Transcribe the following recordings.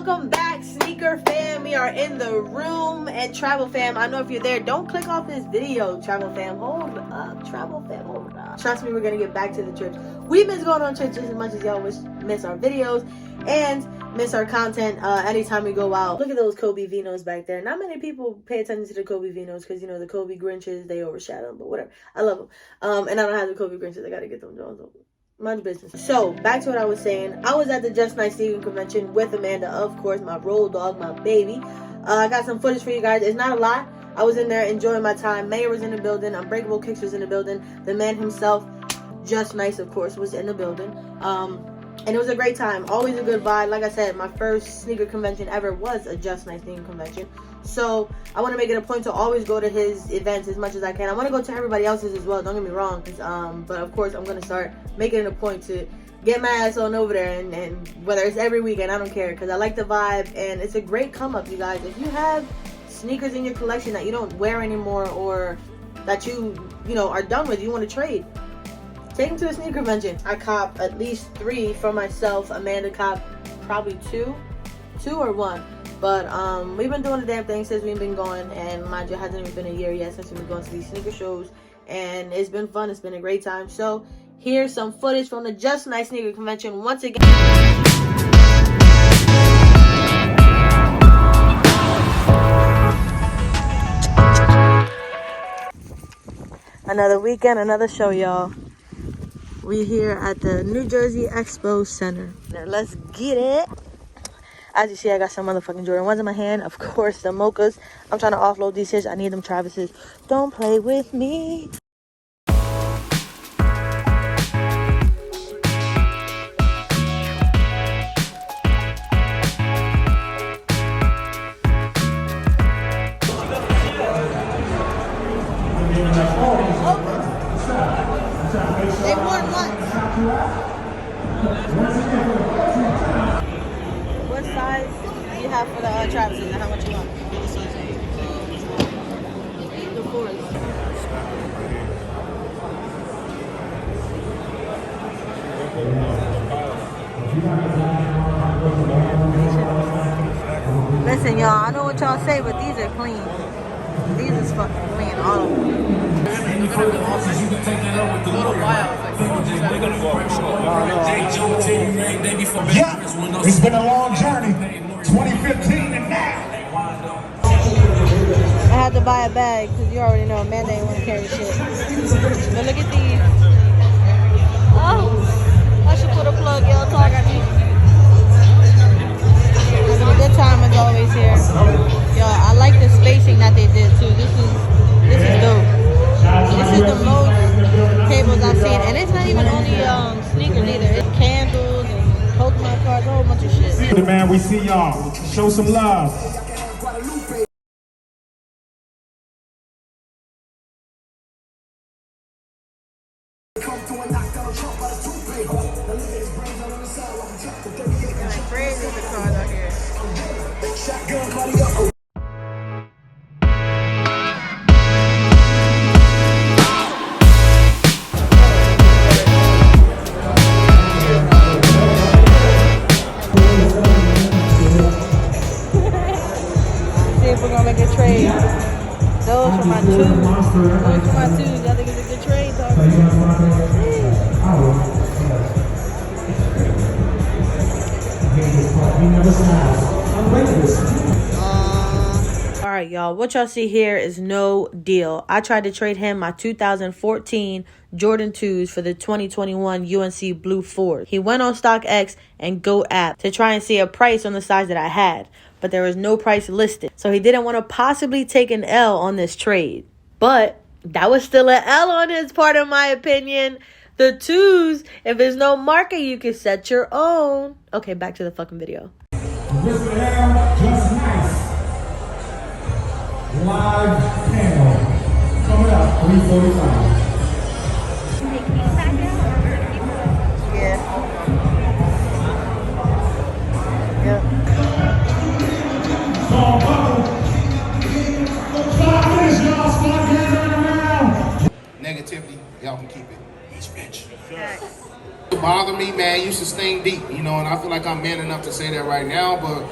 Welcome back, sneaker fam. We are in the room. And travel fam, I know if you're there, don't click off this video. Travel fam, hold up. Travel fam, hold up. Trust me, we're gonna get back to the trips. We miss going on trips just as much as y'all miss our videos and miss our content anytime we go out. Look at those Kobe Vinos back there. Not many people pay attention to the Kobe Vinos because, you know, the Kobe Grinches, they overshadow them, but whatever. I love them. And I don't have the Kobe Grinches. I gotta get them Jones over. Mind business. So back to what I was saying. I was at the Jus Nice Snkr convention with Amanda, of course, my road dog, my baby. I got some footage for you guys. It's not a lot. I was in there enjoying my time. Mayor was in the building. Unbreakable Kicks was in the building. The man himself, Jus Nice, of course, was in the building. And it was a great time. Always a good vibe. Like I said, my first sneaker convention ever was a Jus Nice Snkr convention. So I want to make it a point to always go to his events as much as I can. I want to go to everybody else's as well. Don't get me wrong. But of course, I'm going to start making it a point to get my ass on over there. And whether it's every weekend, I don't care. Because I like the vibe. And it's a great come up, you guys. If you have sneakers in your collection that you don't wear anymore or that you know, are done with, you want to trade, take them to a sneaker convention. I cop at least 3 for myself. Amanda cop probably 2 or 1. But we've been doing the damn thing since we've been going, and mind you, it hasn't even been a year yet since we've been going to these sneaker shows, and it's been fun. It's been a great time. So here's some footage from the Jus Nice Snkr convention once again. Another weekend, another show, y'all. We here at the New Jersey Expo Center. Now let's get it. As you see, I got some motherfucking Jordan 1s in my hand. Of course, the mochas. I'm trying to offload these hits. I need them Travis's. Don't play with me. They won once. What size do you have for the Travis's and how much you want? The 4s. Listen, y'all, I know what y'all say, but these are clean. These is fucking clean, all of them. Yeah, it's been a long journey. 2015 and now. I had to buy a bag because you already know Amanda ain't want to carry shit. But look at these. Oh, I should put a plug, y'all. Talk to me. Having a good time as always here. Y'all, I like the spacing that they did too. This is dope. This is the most tables I've seen, and it's not even only sneakers either. It's candles and Pokemon cards, a whole bunch of shit. Man, we see y'all. Show some love. Like crazy the cars out here. If we're gonna make a trade. Those for my 2s. Those for my 2s. Y'all think it's a good trade, dog? Alright, y'all. What y'all see here is no deal. I tried to trade him my 2014 Jordan 2s for the 2021 UNC Blue 4s. He went on StockX and Go app to try and see a price on the size that I had, but there was no price listed. So he didn't want to possibly take an L on this trade. But that was still an L on his part, in my opinion. The 2s, if there's no market, you can set your own. Okay, back to the fucking video. Brielle, Jus Nice. Live panel. Coming up, 3:45. Yeah. Yep. Negativity, y'all can keep it. He's rich. It bother me, man. You used to sting deep, you know, and I feel like I'm man enough to say that right now, but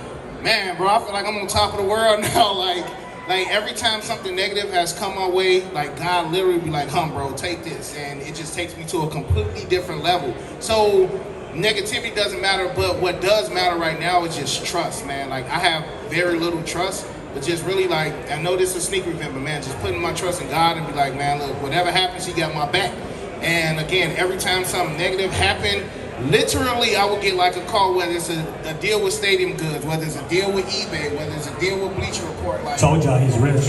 Man, bro, I feel like I'm on top of the world now. Like every time something negative has come my way, like God literally be like, bro, take this. And it just takes me to a completely different level. So negativity doesn't matter, but what does matter right now is just trust, man. Like I have very little trust, but just really like, I know this is a sneaker event, but man, just putting my trust in God and be like, man, look, whatever happens, he got my back. And again, every time something negative happened, literally I would get like a call, whether it's a deal with Stadium Goods, whether it's a deal with eBay, whether it's a deal with Bleacher Report. Like, Told y'all he's rich.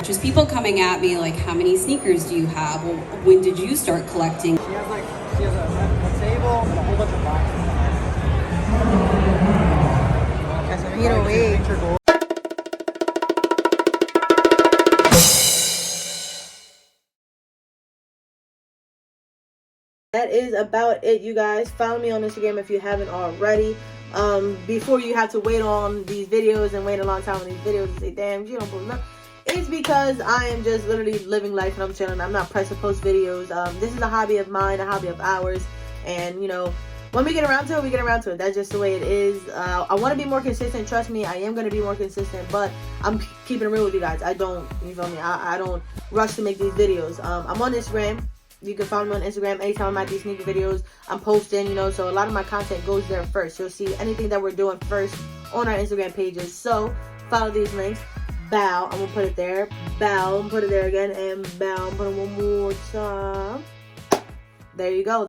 Just people coming at me like, how many sneakers do you have? Well, when did you start collecting? She has a table and a whole bunch of boxes. Okay, so Either way. That is about it, you guys. Follow me on Instagram if you haven't already. Before you have to wait on these videos and wait a long time on these videos and say, damn, you don't believe nothing. It's because I am just literally living life and I'm chilling. I'm not pressed to post videos. This is a hobby of mine, a hobby of ours. And, you know, when we get around to it, we get around to it. That's just the way it is. I want to be more consistent. Trust me, I am going to be more consistent. But I'm keeping it real with you guys. I don't, you feel me? I don't rush to make these videos. I'm on Instagram. You can follow me on Instagram anytime I'm at these sneaker videos. I'm posting, you know, so a lot of my content goes there first. You'll see anything that we're doing first on our Instagram pages. So follow these links. Bow, I'm gonna put it there. Bow, I'm gonna put it there again. And bow, I'm gonna put it one more time. There you go.